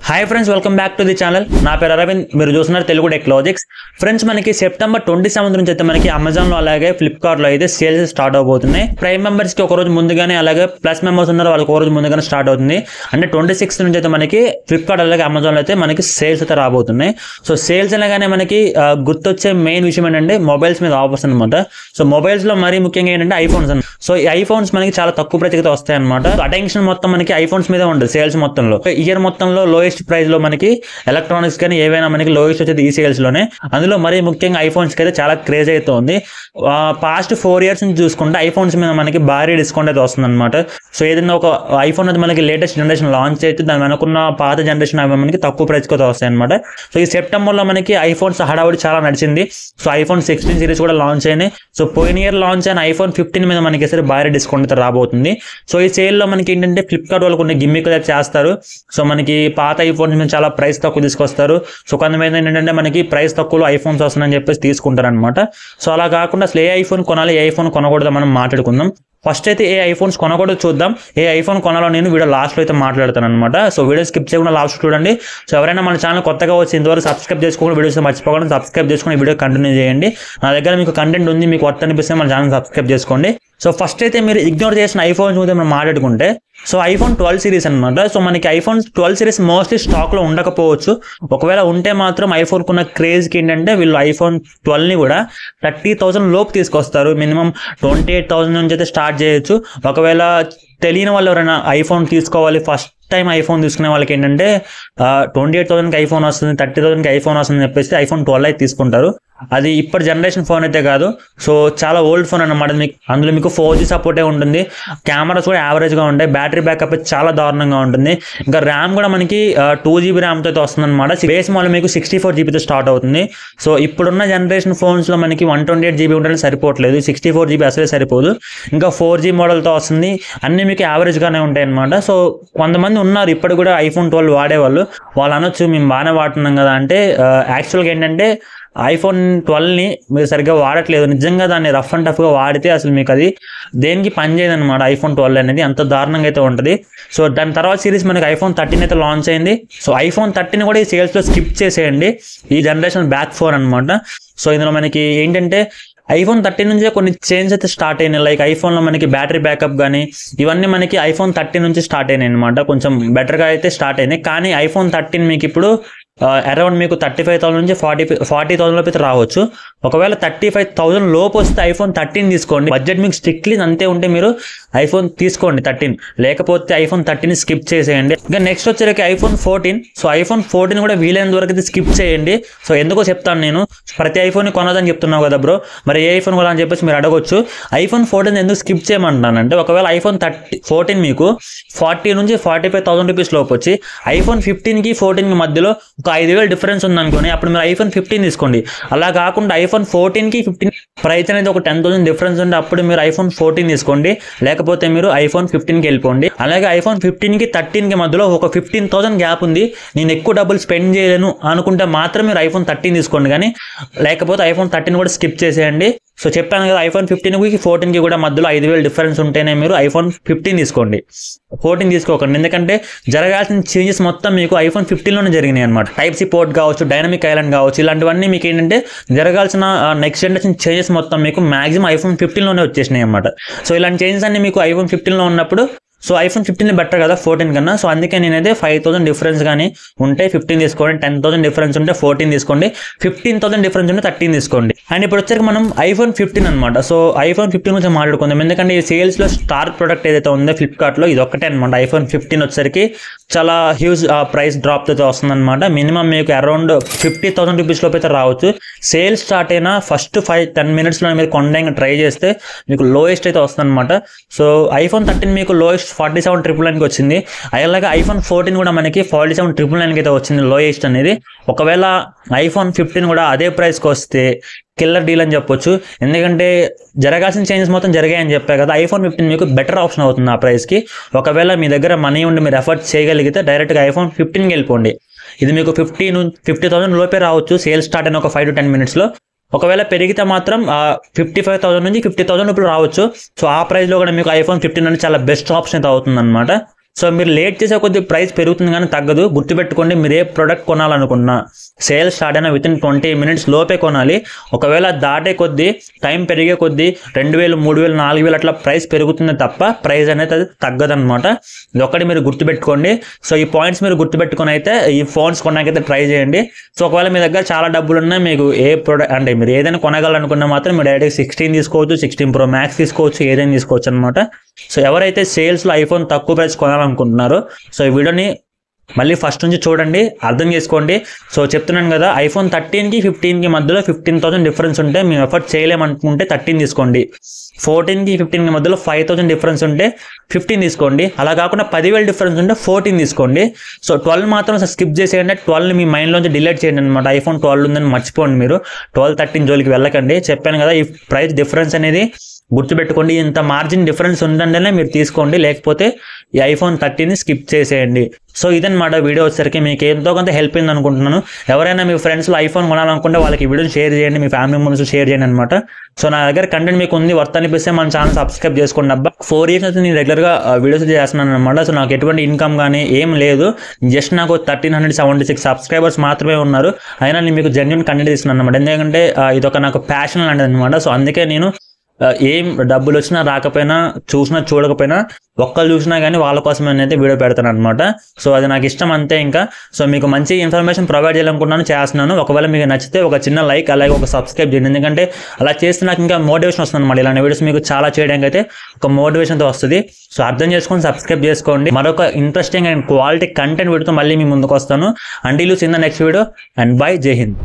Hi friends, welcome back to the channel. నా పేరు అరవింద్, మీరు చూస్తున్నారు తెలుగు టెక్ లాజిక్స్. ఫ్రెండ్స్, మనకి సెప్టెంబర్ 27 నుంచి అయితే మనకి అమెజాన్లో అలాగే ఫ్లిప్కార్ట్లో అయితే సేల్స్ స్టార్ట్ అవబోతున్నాయి. ప్రైమ్ మెంబర్స్కి ఒక రోజు ముందుగానే, అలాగే ప్లస్ మెంబర్స్ ఉన్నారు వాళ్ళకి ఒక రోజు ముందుగానే స్టార్ట్ అవుతుంది. అంటే 26 నుంచి అయితే మనకి ఫ్లిప్కార్ట్ అలాగే అమెజాన్లో అయితే మనకి సేల్స్ అయితే రాబోతున్నాయి. సో సేల్స్ అనగానే మనకి గుర్తొచ్చే మెయిన్ విషయం ఏంటంటే మొబైల్స్ మీద ఆఫర్స్ అనమాట. సో మొబైల్స్లో మరీ ముఖ్యంగా ఏంటంటే ఐఫోన్స్ అన్న. సో ఈ ఐఫోన్స్ మనకి చాలా తక్కువ ప్రైస్కి వస్తాయి అనమాట. అటెన్షన్ మొత్తం మనకి ఐఫోన్స్ మీద ఉంటుంది సేల్స్ మొత్తంలో. ఇయర్ మొత్తంలో లోయెస్ట్ ప్రైస్ లో మనకి ఎలక్ట్రానిక్స్ కానీ ఏవైనా మనకి లోయెస్ట్ వచ్చేది ఈ సేల్స్ లోనే. అందులో మరీ ముఖ్యంగా ఐఫోన్స్ కి అయితే చాలా క్రేజ్ అయితే ఉంది. పాస్ట్ 4 years నుంచి చూసుకుంటే ఐఫోన్స్ మీద మనకి భారీ డిస్కౌంట్ అయితే వస్తుంది అనమాట. సో ఏదైనా ఒక ఐఫోన్ అది మనకి లేటెస్ట్ జనరేషన్ లాంచ్ అయితే దాని వెనుకున్న పాత జనరేషన్ అవి మనకి తక్కువ ప్రైస్ కి వస్తాయి అనమాట. సో ఈ సెప్టెంబర్ లో మనకి ఐఫోన్స్ హడావుడి చాలా నడిచింది. సో ఐఫోన్ 16 సిరీస్ కూడా లాంచ్ అయినాయి. సో పోయిన ఇయర్ లాంచ్ అయిన ఐఫోన్ 15 మీద మనకి సరే భారీ డిస్కౌంట్ అయితే రాబోతుంది. సో ఈ సేల్ లో మనకి ఏంటంటే ఫ్లిప్కార్ట్ వాళ్ళు కొన్ని గిమ్మిక్లు అయితే చేస్తారు. సో మనకి పాత ఐఫోన్స్ మీద చాలా ప్రైస్ తక్కువ తీసుకొస్తారు. సో కొంతమంది ఏంటంటే మనకి ప్రైస్ తక్కువలో ఐఫోన్స్ వస్తుందని చెప్పేసి తీసుకుంటారు అనమాట. సో అలా కాకుండా అసలు ఏ ఐఫోన్ కొనాలి, ఏ ఐఫోన్ కొనకూడదు మనం మాట్లాడుకుందాం. ఫస్ట్ అయితే ఏ ఐఫోన్స్ కొనకూడదు చూద్దాం. ఏ ఐఫోన్ కొనాలో నేను వీడియో లాస్ట్లో అయితే మాట్లాడతాను అనమాట. సో వీడియో స్కిప్ చేయకుండా లాస్ట్ చూడండి. సో ఎవరైనా మన ఛానల్ కొత్తగా వచ్చి ఇంతవరకు సబ్స్క్రైబ్ చేసుకోండి, వీడియోస్ మర్చిపోకుండా సబ్స్క్రైబ్ చేసుకుని వీడియో కంటిన్యూ చేయండి. నా దగ్గర మీకు కంటెంట్ ఉంది, మీకు వర్త్ అనిపిస్తే మన ఛానల్ సబ్స్క్రైబ్ చేసుకోండి. సో ఫస్ట్ అయితే మీరు ఇగ్నోర్ చేసిన ఐఫోన్స్ మీద మనం మాట్లాడుకుంటే, సో ఐఫోన్ 12 సిరీస్ అనమాట. సో మనకి ఐఫోన్ 12 సిరీస్ మోస్ట్లీ స్టాక్లో ఉండకపోవచ్చు. ఒకవేళ ఉంటే మాత్రం ఐఫోన్ కున్న క్రేజ్కి ఏంటంటే వీళ్ళు ఐఫోన్ 12ని కూడా 30,000 లోపు తీసుకొస్తారు. మినిమం 28,000 నుంచి అయితే స్టార్ట్ చేయొచ్చు. ఒకవేళ తెలియని వాళ్ళు ఎవరైనా ఐఫోన్ తీసుకోవాలి, ఫస్ట్ టైం ఐఫోన్ తీసుకునే వాళ్ళకి ఏంటంటే 28,000కి ఐఫోన్ వస్తుంది, 30,000కి ఐఫోన్ వస్తుంది అని చెప్పేసి ఐఫోన్ 12 అయితే తీసుకుంటారు. అది ఇప్పటి జనరేషన్ ఫోన్ అయితే కాదు. సో చాలా ఓల్డ్ ఫోన్ అనమాట. మీకు అందులో మీకు 4G సపోర్టే ఉంటుంది. కెమెరాస్ కూడా యావరేజ్గా ఉంటాయి. బ్యాటరీ బ్యాకప్ అయితే చాలా దారుణంగా ఉంటుంది. ఇంకా ర్యామ్ కూడా మనకి 2GB ర్యామ్తో అయితే వస్తుంది అనమాట. బేస్ మోడల్ మీకు 64GBతో స్టార్ట్ అవుతుంది. సో ఇప్పుడున్న జనరేషన్ ఫోన్స్లో మనకి 128GB ఉంటే సరిపోవట్లేదు, 64GB అసలే సరిపోదు. ఇంకా 4G మోడల్తో వస్తుంది. అన్నీ మీకు యావరేజ్గానే ఉంటాయి అనమాట. సో కొంతమంది ఉన్నారు ఇప్పుడు కూడా ఐఫోన్ 12 వాడేవాళ్ళు. వాళ్ళు అనొచ్చు మేము బాగానే వాడుతున్నాం కదా అంటే, యాక్చువల్గా ఏంటంటే ఐఫోన్ 12ని మీరు సరిగ్గా వాడట్లేదు. నిజంగా దాన్ని రఫ్ అండ్ టఫ్గా వాడితే అసలు మీకు అది దేనికి పనిచేయదు అనమాట. ఐఫోన్ 12 అనేది అంత దారుణంగా అయితే ఉంటుంది. సో దాని తర్వాత సిరీస్ మనకి ఐఫోన్ 13 అయితే లాంచ్ అయింది. సో ఐఫోన్ 13 కూడా ఈ సేల్స్లో స్కిప్ చేసేయండి. ఈ జనరేషన్ బ్యాక్ ఫోన్ అనమాట. సో ఇందులో మనకి ఏంటంటే ఐఫోన్ 13 నుంచే కొన్ని చేంజ్ అయితే స్టార్ట్ అయినాయి. లైక్ ఐఫోన్లో మనకి బ్యాటరీ బ్యాకప్ కానీ ఇవన్నీ మనకి ఐఫోన్ 13 నుంచి స్టార్ట్ అయినాయి అనమాట. కొంచెం బెటర్గా అయితే స్టార్ట్ అయినాయి. కానీ ఐఫోన్ 13 మీకు ఇప్పుడు అరౌండ్ మీకు 35,000 నుంచి 40,000 లోపు అయితే రావచ్చు. ఒకవేళ 35,000 లోపు వస్తే ఐఫోన్ 13 తీసుకోండి. బడ్జెట్ మీకు స్ట్రిక్ట్లీ అంతే ఉంటే మీరు ఐఫోన్ తీసుకోండి 13. లేకపోతే ఐఫోన్ 13 స్కిప్ చేసేయండి. ఇంకా నెక్స్ట్ వచ్చేసరికి ఐఫోన్ 14. సో ఐఫోన్ 14 కూడా వీలైనంత వరకు అయితే స్కిప్ చేయండి. సో ఎందుకో చెప్తాను నేను. ప్రతి ఐఫోన్ కొనదని చెప్తున్నావు కదా బ్రో, మరి ఏ ఐఫోన్ కొనాలని చెప్పేసి మీరు అడగొచ్చు. ఐఫోన్ 14 ఎందుకు స్కిప్ చేయమంటున్నానంటే, ఒకవేళ ఐఫోన్ 14 మీకు 40 నుంచి 45,000 రూపీస్ లోపు వచ్చి ఐఫోన్ 15కి 14కి మధ్యలో ఒక 5,000 డిఫరెన్స్ ఉందనుకోండి, అప్పుడు మీరు ఐఫోన్ 15 తీసుకోండి. అలా కాకుండా ఐఫోన్ 14కి 15 ప్రైస్ అనేది ఒక 10,000 డిఫరెన్స్ ఉంటే అప్పుడు మీరు ఐఫోన్ 14 తీసుకోండి. లేకపోతే మీరు ఐఫోన్ 15కి వెళ్ళిపోండి. అలాగే ఐఫోన్ 15కి 13కి మధ్యలో ఒక 15,000 గ్యాప్ ఉంది, నేను ఎక్కువ డబ్బులు స్పెండ్ చేయలేను అనుకుంటే మాత్రం మీరు ఐఫోన్ 13 తీసుకోండి. కానీ లేకపోతే ఐఫోన్ 13 కూడా స్కిప్ చేసేయండి. సో చెప్పాను కదా, ఐఫోన్ 15కి 14కి కూడా మధ్యలో 5,000 డిఫరెన్స్ ఉంటేనే మీరు ఐఫోన్ 15 తీసుకోండి. 14 తీసుకోకండి. ఎందుకంటే జరగాల్సిన చేంజెస్ మొత్తం మీకు ఐఫోన్ 15లోనే జరిగినాయి అనమాట. Type-C పోర్ట్ కావచ్చు, డైనమిక్ ఐలాండ్ కావచ్చు, ఇలాంటివన్నీ మీకు ఏంటంటే జరగాల్సిన నెక్స్ట్ జనరేషన్ చేంజెస్ మొత్తం మీకు మాక్సిమం ఐఫోన్ 15లోనే వచ్చేసినాయి అనమాట. సో ఇలాంటి చేంజెస్ అన్ని మీకు ఐఫోన్ 15లో ఉన్నప్పుడు సో ఐఫోన్ 15 బెటర్ కదా 14 కన్నా. సో అందుకే నేనైతే 5,000 డిఫరెన్స్ కానీ ఉంటే 15 తీసుకోండి, 10,000 డిఫరెన్స్ ఉంటే 14 తీసుకోండి, 15,000 డిఫరెన్స్ ఉంటే 13 తీసుకోండి. అండ్ ఇప్పుడు వచ్చరికి మనం ఐఫోన్ 15 అనమాట. సో ఐఫోన్ 15 గురించి మాట్లాడుకుందాం. ఎందుకంటే ఈ సేల్స్లో స్టార్ ప్రొడక్ట్ ఏదైతే ఉందో ఫ్లిప్కార్ట్లో ఇది ఒక్కటే అనమాట. ఐఫోన్ 15 వచ్చరికి చాలా హ్యూజ్ ప్రైస్ డ్రాప్ అయితే వస్తుందన్నమాట. మినిమం మీకు అరౌండ్ 50,000 రూపీస్ లోపు అయితే రావచ్చు. సేల్ స్టార్ట్ అయినా ఫస్ట్ 5-10 మినిట్స్లో మీరు కొనడానికి ట్రై చేస్తే మీకు లోయెస్ట్ అయితే వస్తుందన్నమాట. సో ఐఫోన్ 13 మీకు లోయెస్ట్ 47,999కి వచ్చింది. అలాగే ఐఫోన్ 14 కూడా మనకి 47,999కి అయితే వచ్చింది లోయెస్ట్ అనేది. ఒకవేళ ఐఫోన్ 15 కూడా అదే ప్రైస్కి వస్తే కిల్లర్ డీల్ అని చెప్పొచ్చు. ఎందుకంటే జరగాల్సిన చేంజెస్ మొత్తం జరిగాయని చెప్పారు కదా. ఐఫోన్ 15 మీకు బెటర్ ఆప్షన్ అవుతుంది ఆ ప్రైస్కి. ఒకవేళ మీ దగ్గర మనీ ఉండి మీరు ఎఫర్ట్ చేయగలిగితే డైరెక్ట్గా ఐఫోన్ 15కి వెళ్ళిపోండి. ఇది మీకు 50,000 లోపే రావచ్చు సేల్ స్టార్ట్ అయిన ఒక 5-10 మినిట్స్లో. ఒకవేళ పెరిగితే మాత్రం 55,000 నుంచి 50,000 రూపాయలు రావచ్చు. సో ఆ ప్రైస్లో కూడా మీకు ఐఫోన్ 15 అనేది చాలా బెస్ట్ ఆప్షన్ అయితే అవుతుంది అనమాట. సో మీరు లేట్ చేసే కొద్ది ప్రైస్ పెరుగుతుంది కానీ తగ్గదు. గుర్తుపెట్టుకోండి, మీరు ఏ ప్రోడక్ట్ కొనాలనుకున్నా సేల్ స్టార్ట్ అయినా విత్ ఇన్ 20 minutes లోపే కొనాలి. ఒకవేళ దాటే కొద్దీ టైం పెరిగే కొద్దీ 2000, 3000, 4000 అట్లా ప్రైస్ పెరుగుతుంది తప్ప ప్రైస్ అనేది అది తగ్గదనమాట. ఇది ఒకటి మీరు గుర్తుపెట్టుకోండి. సో ఈ పాయింట్స్ మీరు గుర్తుపెట్టుకొని అయితే ఈ ఫోన్స్ కొనడానికైతే ట్రై చేయండి. సో ఒకవేళ మీ దగ్గర చాలా డబ్బులు ఉన్నా మీకు ఏ ప్రోడక్ట్ అంటే మీరు ఏదైనా కొనగలనుకున్నా మాత్రం మీరు డైరెక్ట్ 16 తీసుకోవచ్చు, 16 Pro Max తీసుకోవచ్చు, ఏదైనా తీసుకోవచ్చు అనమాట. సో ఎవరైతే సేల్స్లో ఐఫోన్ తక్కువ ప్రైస్ కొనాలనుకుంటున్నారో సో ఈ వీడియోని మళ్ళీ ఫస్ట్ నుంచి చూడండి, అర్థం చేసుకోండి. సో చెప్తున్నాను కదా, iPhone 13కి 15కి మధ్యలో 15,000 డిఫరెన్స్ ఉంటే మేము ఎఫర్ట్ చేయలేమనుకుంటే 13 తీసుకోండి. 14కి 15కి మధ్యలో 5,000 డిఫరెన్స్ ఉంటే 15 తీసుకోండి. అలా కాకుండా 10,000 డిఫరెన్స్ ఉంటే 14 తీసుకోండి. సో 12 మాత్రం స్కిప్ చేసేయండి. 12 మీ మైండ్లోంచి డిలీట్ చేయండి అనమాట. iPhone 12 ఉందని మర్చిపోండి. మీరు 12, 13 జోలికి వెళ్ళకండి. చెప్పాను కదా, ఈ ప్రైస్ డిఫరెన్స్ అనేది గుర్తుపెట్టుకోండి. ఇంత మార్జిన్ డిఫరెన్స్ ఉందంటేనే మీరు తీసుకోండి, లేకపోతే ఈ iPhone 13ని స్కిప్ చేసేయండి. సో ఇదన్నమాట వీడియో వచ్చేసరికి మీకు ఎంతో కొంత హెల్ప్ అయింది అనుకుంటున్నాను. ఎవరైనా మీ ఫ్రెండ్స్లో ఐఫోన్ కొనాలనుకుంటే వాళ్ళకి వీడియోని షేర్ చేయండి, మీ ఫ్యామిలీ మెంబర్స్ షేర్ చేయండి అనమాట. సో నా దగ్గర కంటెంట్ మీకు ఉంది, వర్త్ అనిపిస్తే మన ఛానల్ సబ్స్క్రైబ్ చేసుకోండి అబ్బా. 4 years అయితే నేను రెగ్యులర్గా వీడియోస్ చేస్తున్నాను అనమాట. సో నాకు ఎటువంటి ఇన్కమ్ కానీ ఏం లేదు, జస్ట్ నాకు 1376 సబ్స్క్రైబర్స్ మాత్రమే ఉన్నారు. అయినా నేను మీకు జెన్యూన్ కంటెంట్ ఇస్తున్నాను అనమాట. ఎందుకంటే ఇదొక నాకు ప్యాషన్ లాంటిది అనమాట. సో అందుకే నేను ఏం డబ్బులు వచ్చినా రాకపోయినా, చూసినా చూడకపోయినా, ఒక్కళ్ళు చూసినా కానీ వాళ్ళ కోసం అయితే వీడియో పెడతాను అనమాట. సో అది నాకు ఇష్టం అంతే. ఇంకా సో మీకు మంచి ఇన్ఫర్మేషన్ ప్రొవైడ్ చేయాలనుకుంటున్నాను, చేస్తున్నాను. ఒకవేళ మీకు నచ్చితే ఒక చిన్న లైక్ అలాగే ఒక సబ్స్క్రైబ్ చేయండి. ఎందుకంటే అలా చేస్తే నాకు ఇంకా మోటివేషన్ వస్తుంది అనమాట. ఇలాంటి వీడియోస్ మీకు చాలా చేయడానికి అయితే ఒక మోటివేషన్తో వస్తుంది. సో అర్థం చేసుకొని సబ్స్క్రైబ్ చేసుకోండి. మరొక ఇంట్రెస్టింగ్ అండ్ క్వాలిటీ కంటెంట్ వీడియోతో మళ్ళీ మీ ముందుకు వస్తాను. Until you see in the next video and bye. జై హింద్.